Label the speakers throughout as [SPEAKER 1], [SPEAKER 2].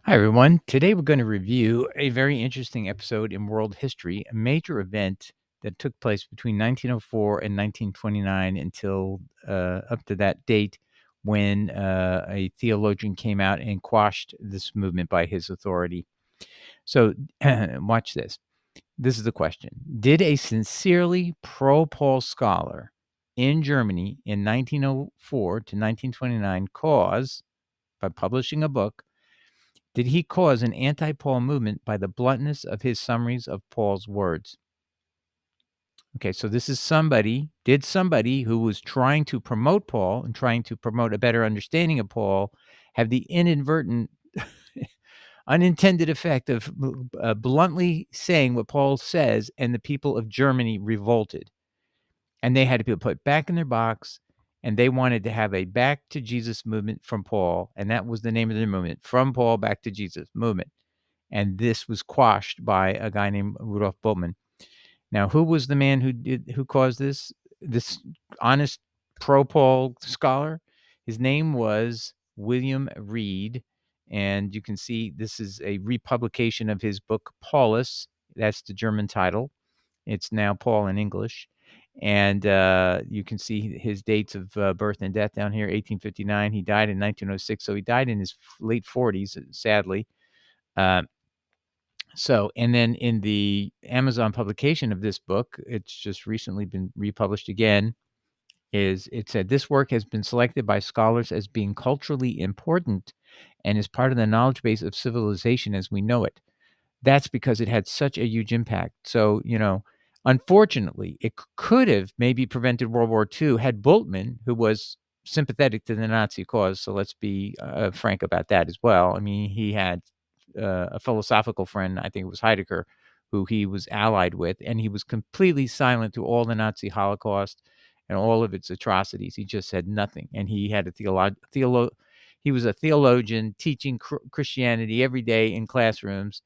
[SPEAKER 1] Hi, everyone. Today we're going to review a very interesting episode in world history, a major event that took place between 1904 and 1929 until up to that date when a theologian came out and quashed this movement by his authority. So, watch this. This is the question. Did a sincerely pro Paul scholar in Germany in 1904 to 1929 cause, by publishing a book, did he cause an anti-Paul movement by the bluntness of his summaries of Paul's words? Okay, so this is somebody who was trying to promote Paul and trying to promote a better understanding of Paul have the inadvertent, unintended effect of bluntly saying what Paul says, and the people of Germany revolted? And they had to be put back in their box, and they wanted to have a back to Jesus movement from Paul, and that was the name of their movement, From Paul Back to Jesus movement. And this was quashed by a guy named Rudolf Bultmann. Now, who was the man who caused this? This honest pro-Paul scholar? His name was William Wrede, and you can see this is a republication of his book Paulus. That's the German title. It's now Paul in English. And you can see his dates of birth and death down here, 1859. He died in 1906, so he died in his late 40s, sadly. Uh, and then in the Amazon publication of this book, it's just recently been republished again, it said, "This work has been selected by scholars as being culturally important and is part of the knowledge base of civilization as we know it." That's because it had such a huge impact. So, unfortunately, it could have maybe prevented World War II had Bultmann, who was sympathetic to the Nazi cause, so let's be frank about that as well. I mean, he had a philosophical friend, I think it was Heidegger, who he was allied with, and he was completely silent to all the Nazi Holocaust and all of its atrocities. He just said nothing, and he had he was a theologian teaching Christianity every day in classrooms.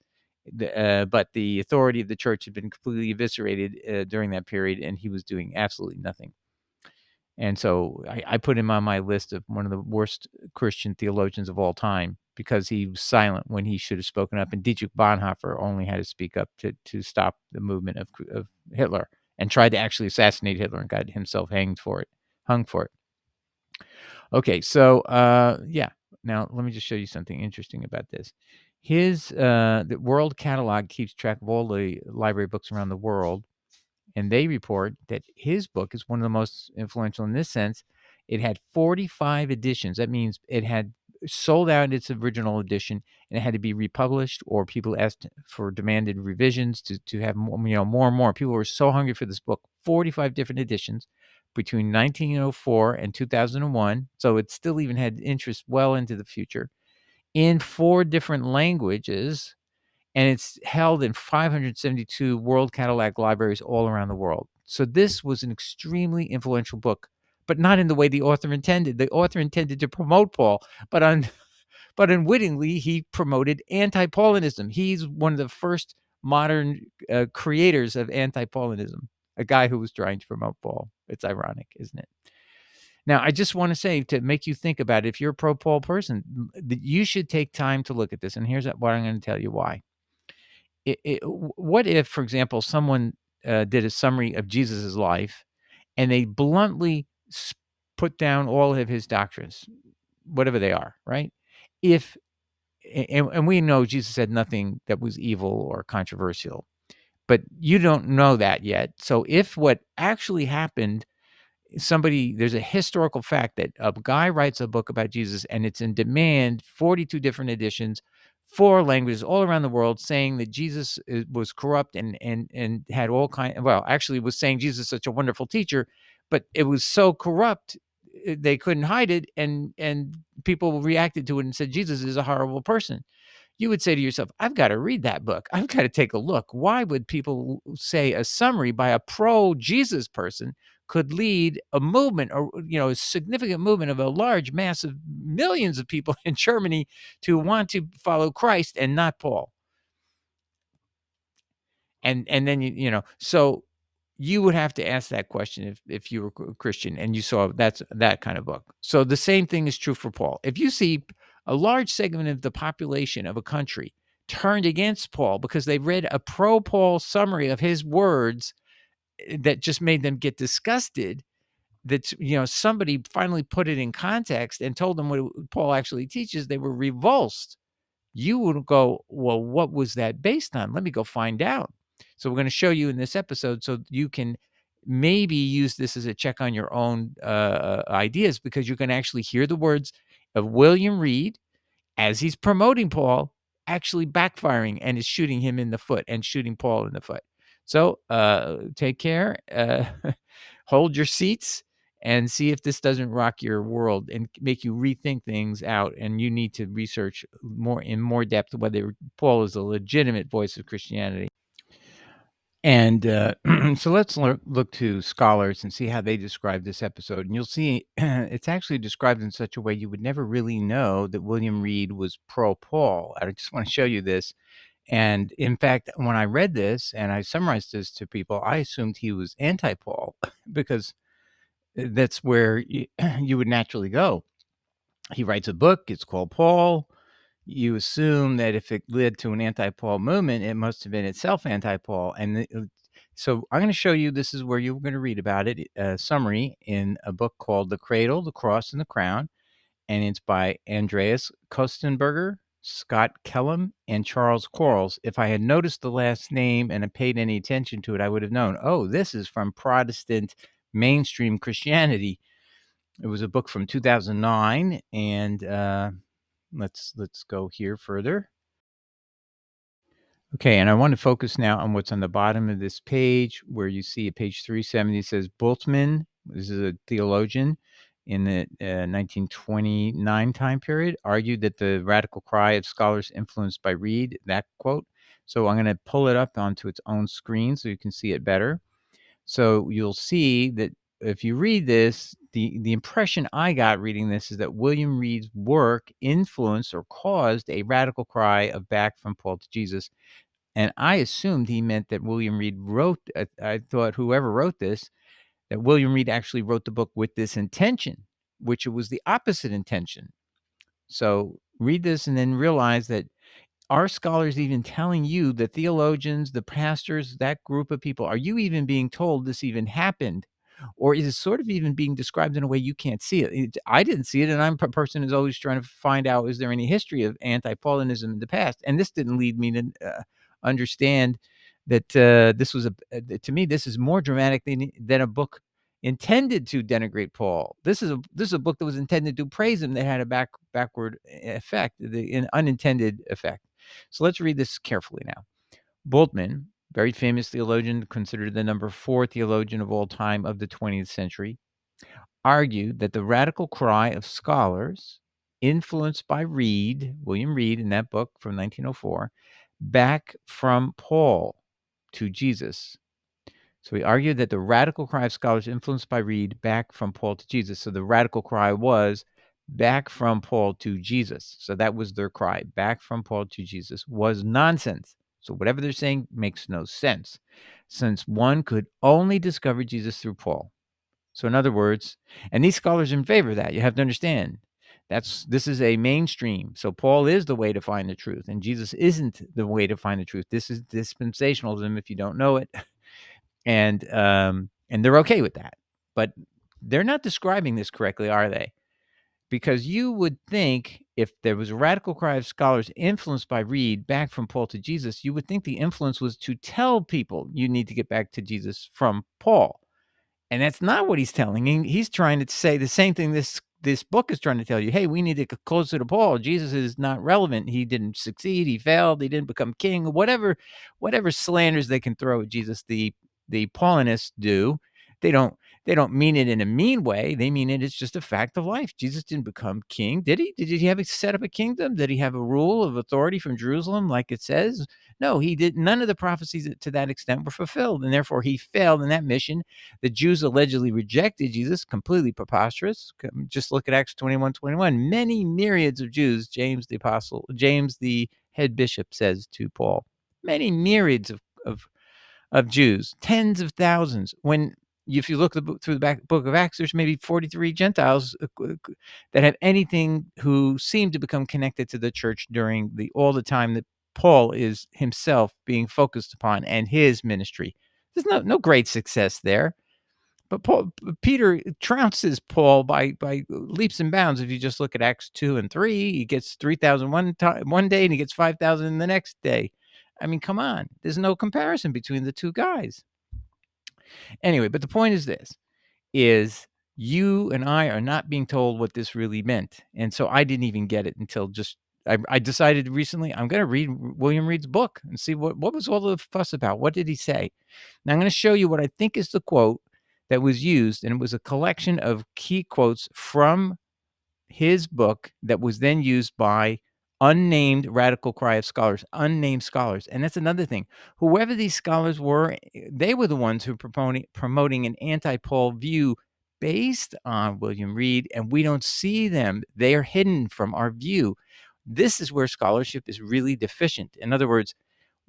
[SPEAKER 1] But the authority of the church had been completely eviscerated during that period, and he was doing absolutely nothing. And so I put him on my list of one of the worst Christian theologians of all time because he was silent when he should have spoken up. And Dietrich Bonhoeffer only had to speak up to stop the movement of Hitler, and tried to actually assassinate Hitler and got himself hung for it. Okay, so yeah. Now let me just show you something interesting about this. The World Catalog keeps track of all the library books around the world, and they report that his book is one of the most influential in this sense. It had 45 editions. That means it had sold out its original edition, and it had to be republished, or people asked for demanded revisions to have more, more and more. People were so hungry for this book. 45 different editions between 1904 and 2001. So it still even had interest well into the future in 4 different languages, and it's held in 572 World Catalog libraries all around the world. So this was an extremely influential book, but not in the way the author intended. The author intended to promote Paul, but unwittingly he promoted anti-Paulinism. He's one of the first modern creators of anti-Paulinism, a guy who was trying to promote Paul. It's ironic, isn't it? Now, I just want to say, to make you think about it, if you're a pro-Paul person, that you should take time to look at this. And here's what I'm going to tell you why. What if, for example, someone did a summary of Jesus's life, and they bluntly put down all of his doctrines, whatever they are, right? If and we know Jesus said nothing that was evil or controversial, but you don't know that yet. So if what actually happened, there's a historical fact that a guy writes a book about Jesus, and it's in demand, 42 different editions, 4 languages all around the world, saying that Jesus was corrupt and had all actually was saying Jesus is such a wonderful teacher, but it was so corrupt they couldn't hide it, and people reacted to it and said Jesus is a horrible person. You would say to yourself, I've got to read that book. I've got to take a look. Why would people say a summary by a pro-Jesus person could lead a movement, or a significant movement of a large mass of millions of people in Germany to want to follow Christ and not Paul? And then so you would have to ask that question if you were a Christian and you saw that kind of book. So the same thing is true for Paul. If you see a large segment of the population of a country turned against Paul because they read a pro-Paul summary of his words that just made them get disgusted, that, somebody finally put it in context and told them what Paul actually teaches, they were revulsed. You would go, well, what was that based on? Let me go find out. So we're going to show you in this episode so you can maybe use this as a check on your own ideas, because you're going to actually hear the words of William Wrede as he's promoting Paul actually backfiring and is shooting him in the foot and shooting Paul in the foot. So take care, hold your seats, and see if this doesn't rock your world and make you rethink things out. And you need to research in more depth whether Paul is a legitimate voice of Christianity. And so let's look to scholars and see how they describe this episode. And you'll see it's actually described in such a way you would never really know that William Wrede was pro-Paul. I just want to show you this. And in fact, when I read this and I summarized this to people, I assumed he was anti-Paul because that's where you would naturally go. He writes a book, it's called Paul. You assume that if it led to an anti-Paul movement, it must have been itself anti-Paul. And so I'm going to show you, this is where you're going to read about it, a summary in a book called The Cradle, the Cross, and the Crown. And it's by Andreas Kostenberger, Scott Kellum, and Charles Quarles. If I had noticed the last name and had paid any attention to it, I would have known, oh, this is from Protestant mainstream Christianity. It was a book from 2009, and let's go here further. Okay, and I want to focus now on what's on the bottom of this page, where you see at page 370 it says Bultmann. This is a theologian in the 1929 time period, argued that the radical cry of scholars influenced by Wrede, that quote. So I'm going to pull it up onto its own screen so you can see it better. So you'll see that if you read this, the impression I got reading this is that William Wrede's work influenced or caused a radical cry of back from Paul to Jesus. And I assumed he meant that William Wrede wrote, I thought whoever wrote this, that William Wrede actually wrote the book with this intention, which it was the opposite intention. So read this and then realize that, are scholars even telling you, the theologians, the pastors, that group of people, are you even being told this even happened? Or is it sort of even being described in a way you can't see it? I didn't see it, and I'm a person who's always trying to find out, is there any history of anti-Paulinism in the past? And this didn't lead me to understand that this was to me, this is more dramatic than a book intended to denigrate Paul. This is a book that was intended to praise him, that had a backward effect, an unintended effect. So let's read this carefully now. Bultmann, very famous theologian, considered the number 4 theologian of all time of the 20th century, argued that the radical cry of scholars, influenced by William Wrede, in that book from 1904, back from Paul to Jesus. So he argued that the radical cry of scholars influenced by Wrede back from Paul to Jesus. So the radical cry was back from Paul to Jesus. So that was their cry. Back from Paul to Jesus was nonsense. So whatever they're saying makes no sense, since one could only discover Jesus through Paul. So in other words, and these scholars are in favor of that. You have to understand, this is a mainstream. So Paul is the way to find the truth, and Jesus isn't the way to find the truth. This is dispensationalism, if you don't know it. And they're okay with that. But they're not describing this correctly, are they? Because you would think, if there was a radical cry of scholars influenced by Wrede back from Paul to Jesus, you would think the influence was to tell people you need to get back to Jesus from Paul. And that's not what he's telling. He's trying to say the same thing this book is trying to tell you. Hey, we need to get closer to Paul. Jesus is not relevant. He didn't succeed. He failed. He didn't become king. Whatever slanders they can throw at Jesus, the Paulinists do. They don't mean it in a mean way. They mean it. It's just a fact of life. Jesus didn't become king, did he? Did he have to set up a kingdom? Did he have a rule of authority from Jerusalem, like it says? No, he did. None of the prophecies to that extent were fulfilled, and therefore he failed in that mission. The Jews allegedly rejected Jesus, completely preposterous. Just look at Acts 21:21. Many myriads of Jews, James the head bishop, says to Paul, many myriads of Jews, tens of thousands. When if you look through the book of Acts, there's maybe 43 Gentiles that have anything who seem to become connected to the church during all the time that Paul is himself being focused upon and his ministry. There's no great success there. But Peter trounces Paul by leaps and bounds. If you just look at Acts 2 and 3, he gets 3,000 one day and he gets 5,000 the next day. I mean, come on. There's no comparison between the two guys. Anyway, but the point is this, is you and I are not being told what this really meant. And so I didn't even get it until I decided recently I'm going to read William Wrede's book and see what was all the fuss about. What did he say? Now I'm going to show you what I think is the quote that was used, and it was a collection of key quotes from his book that was then used by unnamed radical cry of scholars, unnamed scholars. And that's another thing. Whoever these scholars were, they were the ones who were promoting an anti-Paul view based on William Wrede, and we don't see them. They are hidden from our view. This is where scholarship is really deficient. In other words,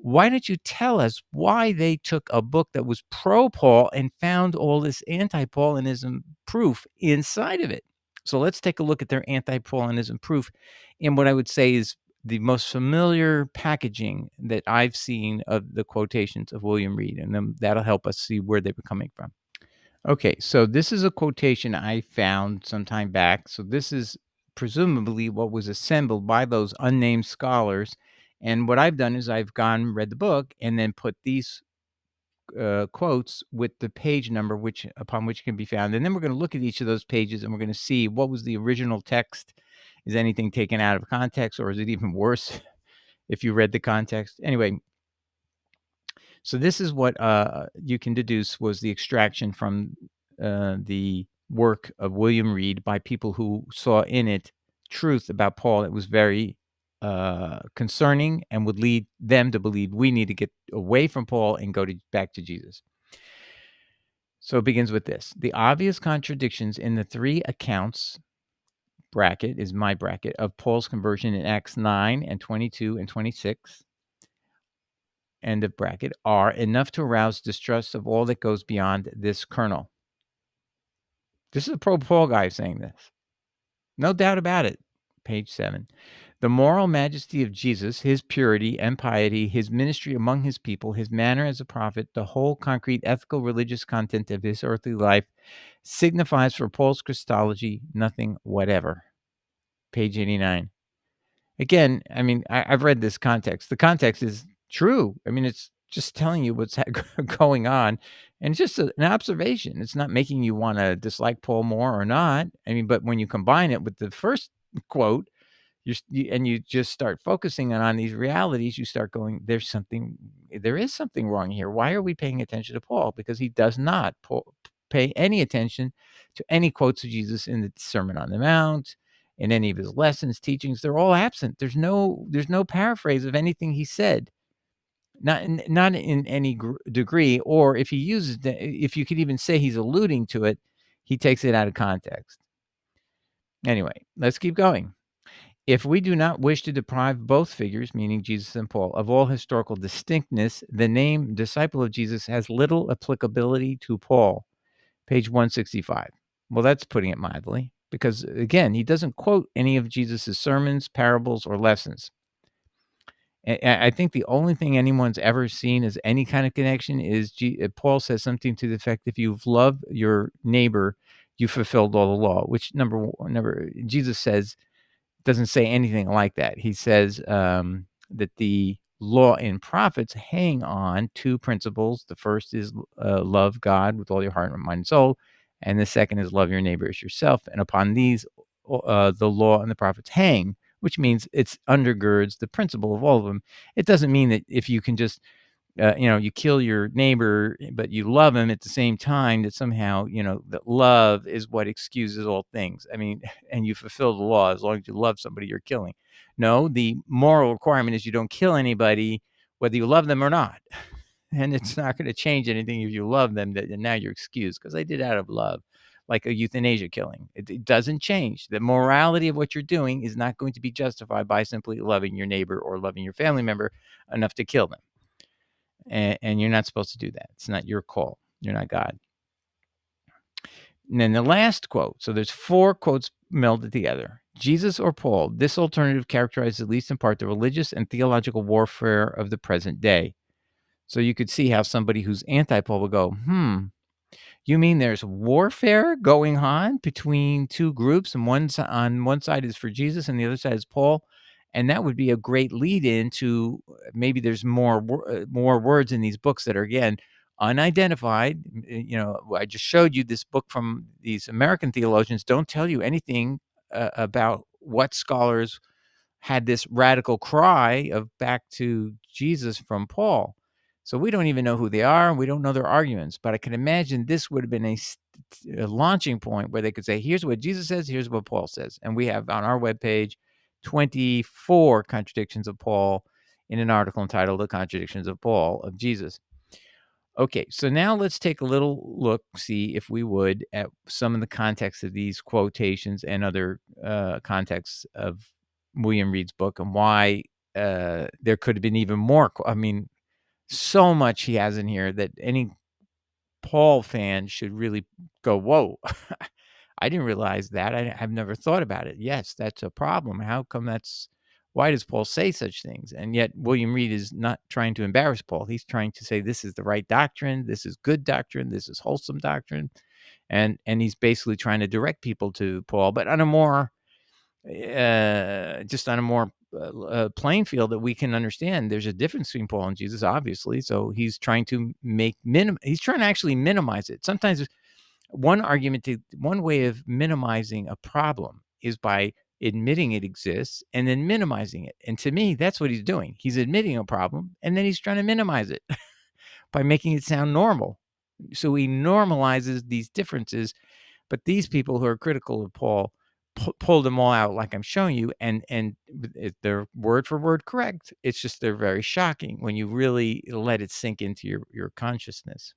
[SPEAKER 1] why don't you tell us why they took a book that was pro-Paul and found all this anti-Paulinism proof inside of it? So let's take a look at their anti-Paulinism proof in what I would say is the most familiar packaging that I've seen of the quotations of William Wrede, and then that'll help us see where they were coming from. Okay, so this is a quotation I found some time back. So this is presumably what was assembled by those unnamed scholars. And what I've done is I've gone, read the book, and then put these quotes with the page number upon which can be found. And then we're going to look at each of those pages and we're going to see what was the original text. Is anything taken out of context, or is it even worse if you read the context? Anyway, so this is what you can deduce was the extraction from the work of William Wrede by people who saw in it truth about Paul that was very concerning and would lead them to believe we need to get away from Paul and go back to Jesus. So it begins with this. The obvious contradictions in the three accounts, bracket is my bracket, of Paul's conversion in Acts 9 and 22 and 26, end of bracket, are enough to arouse distrust of all that goes beyond this kernel. This is a pro-Paul guy saying this. No doubt about it. Page 7. The moral majesty of Jesus, his purity and piety, his ministry among his people, his manner as a prophet, the whole concrete ethical religious content of his earthly life signifies for Paul's Christology nothing whatever. Page 89. Again, I mean, I've read this context. The context is true. I mean, it's just telling you what's going on, and it's just an observation. It's not making you want to dislike Paul more or not. I mean, but when you combine it with the first quote, and you just start focusing on these realities, you start going, there is something wrong here. Why are we paying attention to Paul? Because he does not pay any attention to any quotes of Jesus in the Sermon on the Mount, in any of his lessons, teachings. They're all absent. There's no paraphrase of anything he said, not in any degree. Or if he uses, if you could even say he's alluding to it, he takes it out of context. Anyway, let's keep going. If we do not wish to deprive both figures, meaning Jesus and Paul, of all historical distinctness, the name disciple of Jesus has little applicability to Paul. Page 165. Well, that's putting it mildly, because again, he doesn't quote any of Jesus's sermons, parables, or lessons. I think the only thing anyone's ever seen as any kind of connection is Paul says something to the effect, if you've loved your neighbor, you fulfilled all the law, which Jesus says, doesn't say anything like that. He says that the law and prophets hang on two principles. The first is love God with all your heart, mind, and soul. And the second is love your neighbor as yourself. And upon these, the law and the prophets hang, which means it undergirds the principle of all of them. It doesn't mean that if you can just you kill your neighbor, but you love him at the same time, that somehow, that love is what excuses all things. I mean, and you fulfill the law as long as you love somebody you're killing. No, the moral requirement is you don't kill anybody, whether you love them or not. And it's not going to change anything if you love them, that now you're excused because they did out of love, like a euthanasia killing. It doesn't change. The morality of what you're doing is not going to be justified by simply loving your neighbor or loving your family member enough to kill them. And you're not supposed to do that. It's not your call. You're not God. And then the last quote. So there's 4 quotes melded together. Jesus or Paul, this alternative characterizes at least in part the religious and theological warfare of the present day. So you could see how somebody who's anti-Paul would go, you mean there's warfare going on between 2 groups, and on one side is for Jesus and the other side is Paul? And that would be a great lead in to maybe there's more words in these books that are, again, unidentified. I just showed you this book from these American theologians don't tell you anything about what scholars had this radical cry of back to Jesus from Paul. So we don't even know who they are, and we don't know their arguments. But I can imagine this would have been a launching point where they could say, here's what Jesus says, here's what Paul says. And we have on our webpage 24 contradictions of Paul in an article entitled The Contradictions of Paul of Jesus. Okay, so now let's take a little look, see if we would, at some of the context of these quotations and other contexts of William Wrede's book and why there could have been even more. I mean, so much he has in here that any Paul fan should really go, whoa, I didn't realize that. I've never thought about it. Yes, that's a problem. How come why does Paul say such things? And yet William Wrede is not trying to embarrass Paul. He's trying to say this is the right doctrine. This is good doctrine. This is wholesome doctrine. And he's basically trying to direct people to Paul, but on a more, just on a more playing field that we can understand. There's a difference between Paul and Jesus, obviously. So he's trying to he's trying to actually minimize it. Sometimes one way of minimizing a problem is by admitting it exists and then minimizing it. And to me, that's what he's doing. He's admitting a problem and then he's trying to minimize it by making it sound normal. So he normalizes these differences. But these people who are critical of Paul pulled them all out like I'm showing you, and they're word for word correct. It's just they're very shocking when you really let it sink into your consciousness.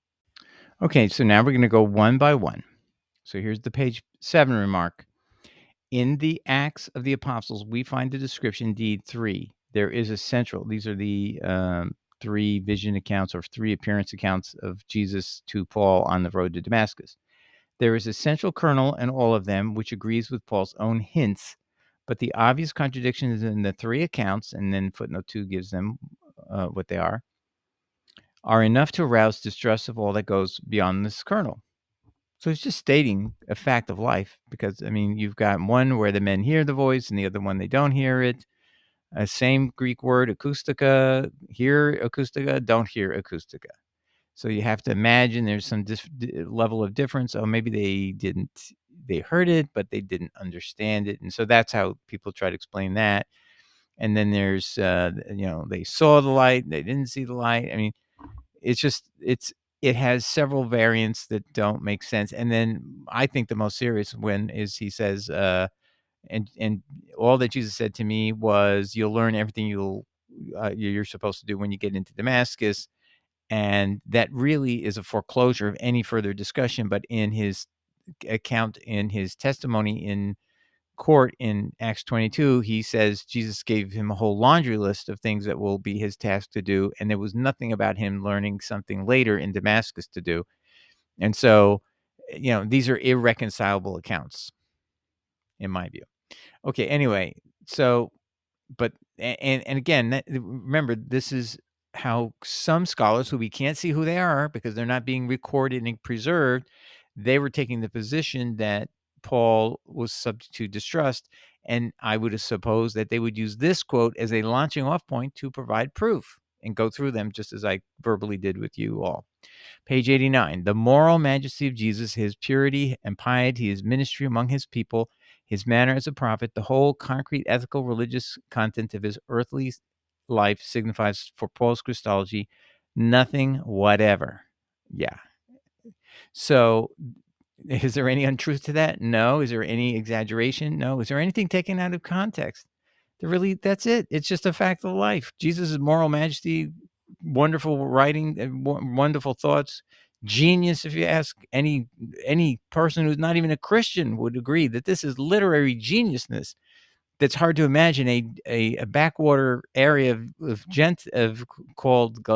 [SPEAKER 1] Okay, so now we're going to go one by one. So here's the page 7 remark. In the Acts of the Apostles, we find the description, deed 3. There is a central. These are the 3 vision accounts or 3 appearance accounts of Jesus to Paul on the road to Damascus. There is a central kernel in all of them which agrees with Paul's own hints, but the obvious contradictions in the 3 accounts, and then footnote 2 gives them what they are enough to arouse distrust of all that goes beyond this kernel. So it's just stating a fact of life because, I mean, you've got one where the men hear the voice and the other one they don't hear it. Same Greek word, acoustica, hear acoustica, don't hear acoustica. So you have to imagine there's some level of difference. Oh, maybe they heard it, but they didn't understand it. And so that's how people try to explain that. And then there's, they saw the light, they didn't see the light. I mean, it has several variants that don't make sense. And then I think the most serious one is he says, and all that Jesus said to me was, you'll learn everything you're supposed to do when you get into Damascus. And that really is a foreclosure of any further discussion. But in his account, in his testimony in court in Acts 22, he says Jesus gave him a whole laundry list of things that will be his task to do. And there was nothing about him learning something later in Damascus to do. And so, these are irreconcilable accounts, in my view. Okay, anyway, so but and again, remember, this is how some scholars who we can't see who they are because they're not being recorded and preserved, they were taking the position that Paul was subject to distrust, and I would suppose that they would use this quote as a launching off point to provide proof and go through them just as I verbally did with you all. Page 89, the moral majesty of Jesus, his purity and piety, his ministry among his people, his manner as a prophet, the whole concrete ethical religious content of his earthly life signifies for Paul's Christology nothing whatever. Yeah. So is there any untruth to that? No. Is there any exaggeration? No. Is there anything taken out of context? That's it. It's just a fact of life. Jesus' moral majesty, wonderful writing, wonderful thoughts, genius. If you ask any person who's not even a Christian would agree that this is literary geniusness. That's hard to imagine a backwater area called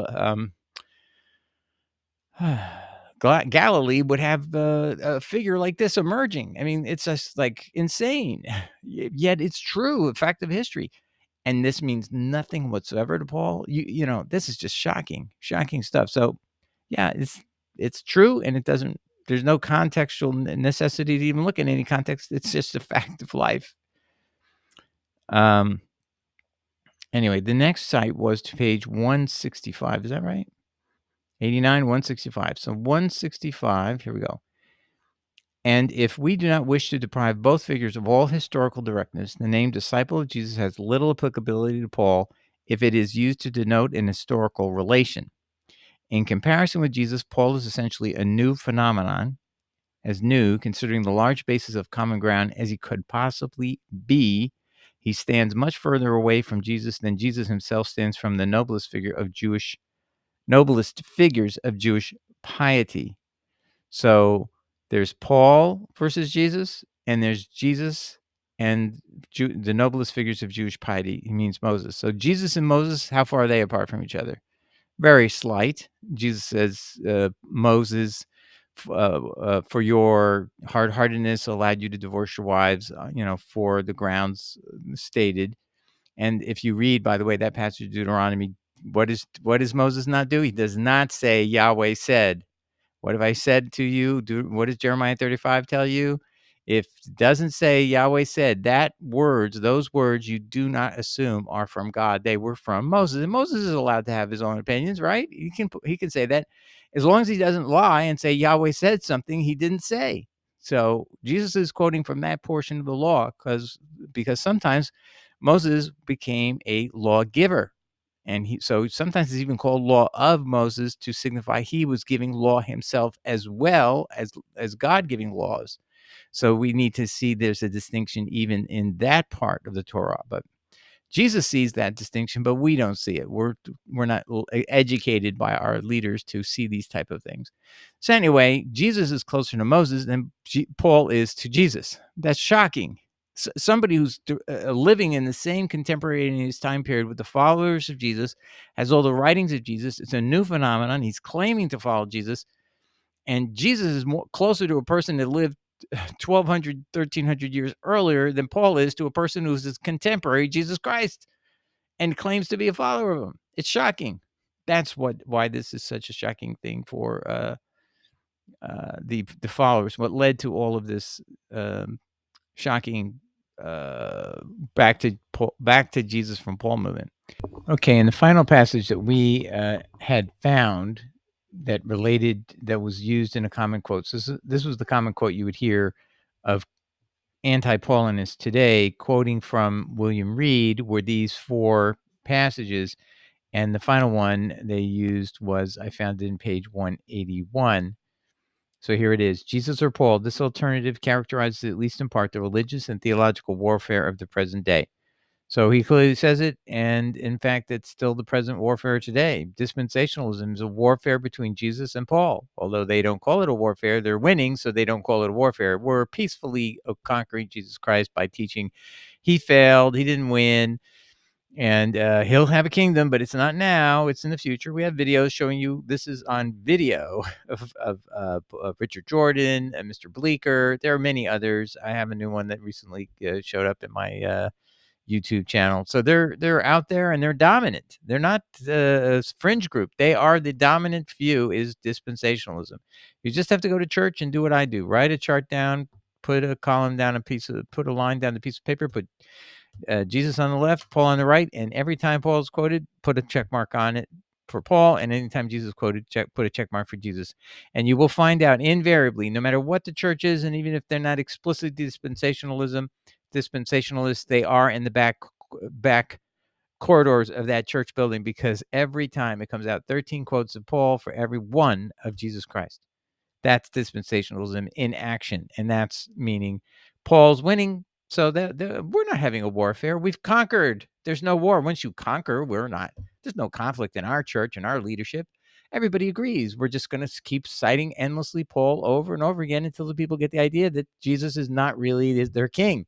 [SPEAKER 1] Galilee would have a figure like this emerging. I mean, it's just like insane. Yet it's true, a fact of history. And this means nothing whatsoever to Paul. This is just shocking stuff. So, yeah, it's true, and it doesn't. There's no contextual necessity to even look at any context. It's just a fact of life. Anyway, the next site was to page 165. Is that right? 89, 165. So 165. Here we go. And if we do not wish to deprive both figures of all historical directness, the name disciple of Jesus has little applicability to Paul if it is used to denote an historical relation. In comparison with Jesus, Paul is essentially a new phenomenon, as new, considering the large basis of common ground as he could possibly be. He stands much further away from Jesus than Jesus himself stands from the noblest figures of Jewish piety. So there's Paul versus Jesus, and there's Jesus and the noblest figures of Jewish piety. He means Moses. So Jesus and Moses, how far are they apart from each other? Very slight. Jesus says, Moses, for your hard-heartedness allowed you to divorce your wives, for the grounds stated. And if you read, by the way, that passage of Deuteronomy, what does Moses not do? He does not say Yahweh said. What have I said to you? What does Jeremiah 35 tell you? If it doesn't say Yahweh said, those words you do not assume are from God. They were from Moses. And Moses is allowed to have his own opinions, right? He can say that as long as he doesn't lie and say Yahweh said something he didn't say. So Jesus is quoting from that portion of the law because sometimes Moses became a lawgiver. And so sometimes it's even called law of Moses to signify he was giving law himself as well as God giving laws. So we need to see there's a distinction even in that part of the Torah. But Jesus sees that distinction, but we don't see it. We're not educated by our leaders to see these type of things. So anyway, Jesus is closer to Moses than Paul is to Jesus. That's shocking. Somebody who's living in the same contemporaneous time period with the followers of Jesus, has all the writings of Jesus. It's a new phenomenon. He's claiming to follow Jesus. And Jesus is closer to a person that lived 1,200, 1,300 years earlier than Paul is to a person who's his contemporary, Jesus Christ, and claims to be a follower of him. It's shocking. That's why this is such a shocking thing for the followers. What led to all of this shocking back to Jesus from Paul movement. Okay, and the final passage that we had found that was used in a common quote. So this was the common quote you would hear of anti-Paulinists today, quoting from William Wrede, were these four passages. And the final one they used was, I found it in page 181. So here it is. Jesus or Paul, this alternative characterizes, at least in part, the religious and theological warfare of the present day. So he clearly says it, and in fact, it's still the present warfare today. Dispensationalism is a warfare between Jesus and Paul. Although they don't call it a warfare, they're winning, so they don't call it a warfare. We're peacefully conquering Jesus Christ by teaching he failed, he didn't win, and he'll have a kingdom, but it's not now, it's in the future. We have videos showing you, this is on video, of Richard Jordan and Mr. Bleecker. There are many others. I have a new one that recently showed up in my YouTube channel. So they're out there and they're dominant. They're not a fringe group. They are the dominant view is dispensationalism. You just have to go to church and do what I do. Write a chart down, put a line down a piece of paper, put Jesus on the left, Paul on the right, and every time Paul is quoted, put a check mark on it for Paul, and anytime Jesus is quoted, put a check mark for Jesus. And you will find out invariably, no matter what the church is, and even if they're not explicitly dispensationalists, they are in the back corridors of that church building, because every time it comes out 13 quotes of Paul for every one of Jesus Christ. That's dispensationalism in action, and that's meaning Paul's winning. So we're not having a warfare. We've conquered. There's no war. Once you conquer, there's no conflict in our church and our leadership. Everybody agrees. We're just going to keep citing endlessly Paul over and over again until the people get the idea that Jesus is not really their king.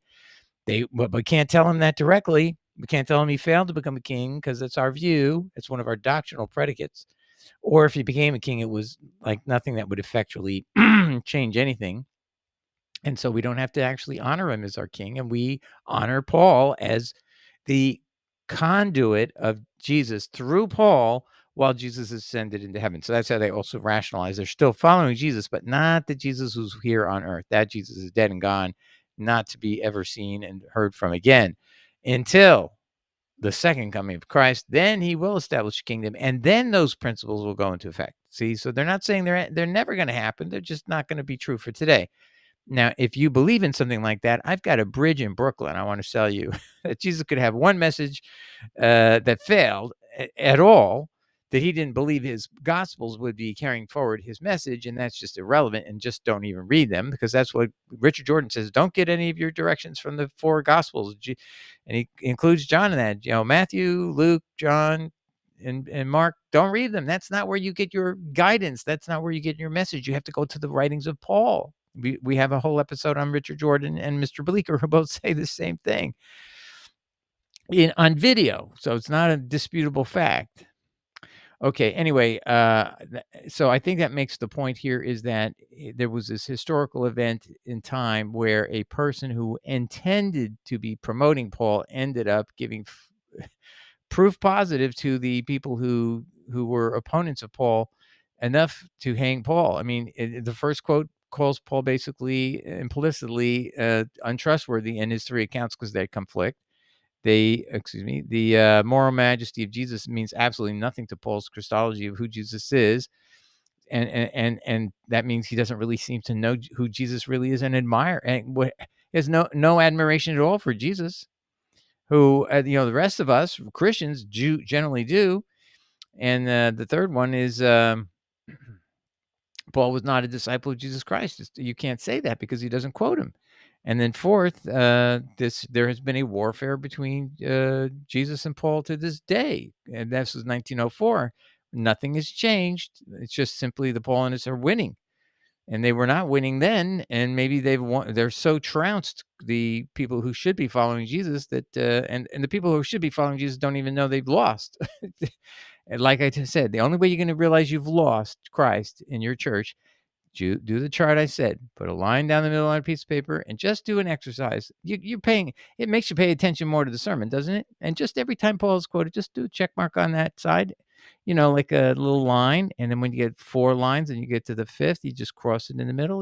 [SPEAKER 1] But we can't tell him that directly. We can't tell him he failed to become a king, because that's our view. It's one of our doctrinal predicates. Or if he became a king, it was like nothing that would effectually change anything. And so we don't have to actually honor him as our king, and we honor Paul as the conduit of Jesus through Paul while Jesus ascended into heaven. So that's how they also rationalize. They're still following Jesus, but not the Jesus who's here on earth. That Jesus is dead and gone, not to be ever seen and heard from again until the second coming of Christ. Then he will establish a kingdom, and then those principles will go into effect. See, so they're not saying they're never going to happen. They're just not going to be true for today. Now, if you believe in something like that, I've got a bridge in Brooklyn I want to sell you that Jesus could have one message that failed at all, that he didn't believe his gospels would be carrying forward his message, and that's just irrelevant, and just don't even read them, because that's what Richard Jordan says. Don't get any of your directions from the four gospels, and he includes John in that. Matthew, Luke, John, and Mark. Don't read them. That's not where you get your guidance. That's not where you get your message. You have to go to the writings of Paul. We have a whole episode on Richard Jordan and Mr. Bleecker who both say the same thing on video, so it's not a disputable fact. Okay, anyway, so I think that makes the point here is that there was this historical event in time where a person who intended to be promoting Paul ended up giving proof positive to the people who were opponents of Paul, enough to hang Paul. I mean, the first quote calls Paul basically implicitly untrustworthy in his three accounts because they conflict. The moral majesty of Jesus means absolutely nothing to Paul's Christology of who Jesus is. And that means he doesn't really seem to know who Jesus really is and admire, and he has no admiration at all for Jesus, who the rest of us Christians generally do. And the third one is Paul was not a disciple of Jesus Christ. You can't say that because he doesn't quote him. And then fourth, there has been a warfare between Jesus and Paul to this day, and this was 1904. Nothing has changed. It's just simply the Paulists are winning, and they were not winning then. And maybe they've won. They're so trounced, the people who should be following Jesus, that and the people who should be following Jesus don't even know they've lost. And like I just said, the only way you're going to realize you've lost Christ in your church, do the chart I said. Put a line down the middle on a piece of paper and just do an exercise. You're paying. It makes you pay attention more to the sermon, doesn't it? And just every time Paul is quoted, just do a check mark on that side, like a little line. And then when you get 4 lines and you get to the 5th, you just cross it in the middle.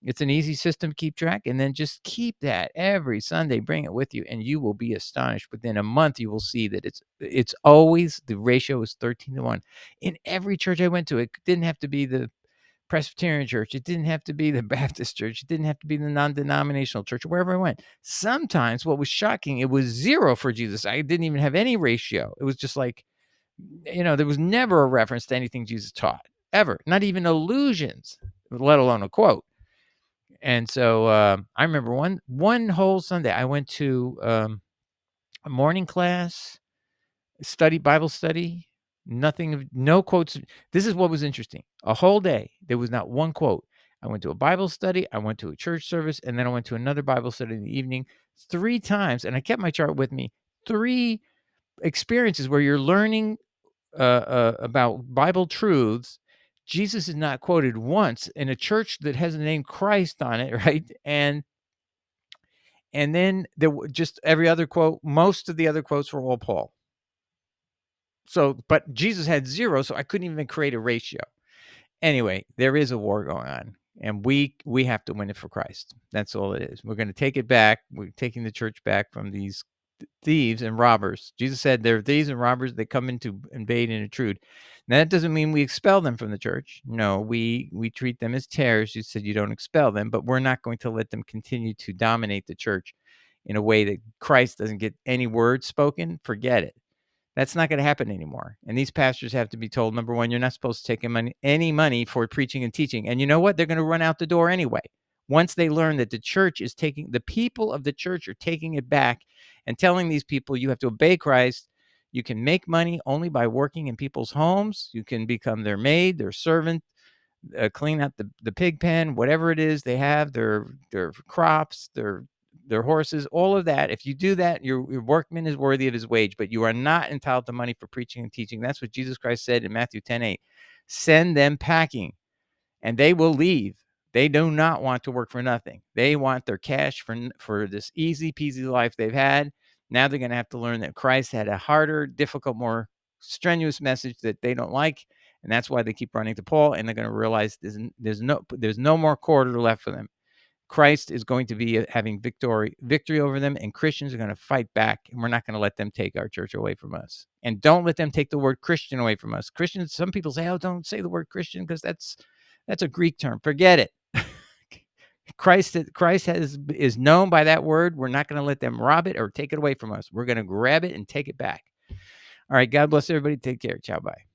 [SPEAKER 1] It's an easy system to keep track, and then just keep that every Sunday. Bring it with you, and you will be astonished. Within a month, you will see that it's always the ratio is 13-1. In every church I went to, it didn't have to be the Presbyterian church. It didn't have to be the Baptist church. It didn't have to be the non-denominational church, wherever I went. Sometimes what was shocking, it was 0 for Jesus. I didn't even have any ratio. It was just like, there was never a reference to anything Jesus taught, ever. Not even allusions, let alone a quote. And so I remember one whole Sunday I went to a morning class, Bible study, no quotes. This is what was interesting. A whole day, there was not one quote. I went to a Bible study, I went to a church service, and then I went to another Bible study in the evening 3 times, and I kept my chart with me. 3 experiences where you're learning about Bible truths. Jesus is not quoted once in a church that has the name Christ on it, right? And then there were just every other quote. Most of the other quotes were all Paul. So, but Jesus had 0, so I couldn't even create a ratio. Anyway, there is a war going on, and we have to win it for Christ. That's all it is. We're going to take it back. We're taking the church back from these thieves and robbers. Jesus said they're thieves and robbers. They come in to invade and intrude. Now, that doesn't mean we expel them from the church. No, we treat them as tares. You said you don't expel them, but we're not going to let them continue to dominate the church in a way that Christ doesn't get any word spoken. Forget it. That's not going to happen anymore. And these pastors have to be told, number one, you're not supposed to take any money for preaching and teaching. And you know what? They're going to run out the door anyway. Once they learn that the people of the church are taking it back and telling these people, you have to obey Christ. You can make money only by working in people's homes. You can become their maid, their servant, clean out the pig pen, whatever it is they have, their crops, their their horses, all of that. If you do that, your workman is worthy of his wage, but you are not entitled to money for preaching and teaching. That's what Jesus Christ said in Matthew 10:8. Send them packing, and they will leave. They do not want to work for nothing. They want their cash for this easy peasy life they've had. Now they're going to have to learn that Christ had a harder, difficult, more strenuous message that they don't like, and that's why they keep running to Paul. And they're going to realize there's no more quarter left for them. Christ is going to be having victory over them, and Christians are going to fight back, and we're not going to let them take our church away from us. And don't let them take the word Christian away from us. Christians, some people say, "Oh, don't say the word Christian because that's a Greek term." Forget it. Christ is known by that word. We're not going to let them rob it or take it away from us. We're going to grab it and take it back. All right. God bless everybody. Take care. Ciao. Bye.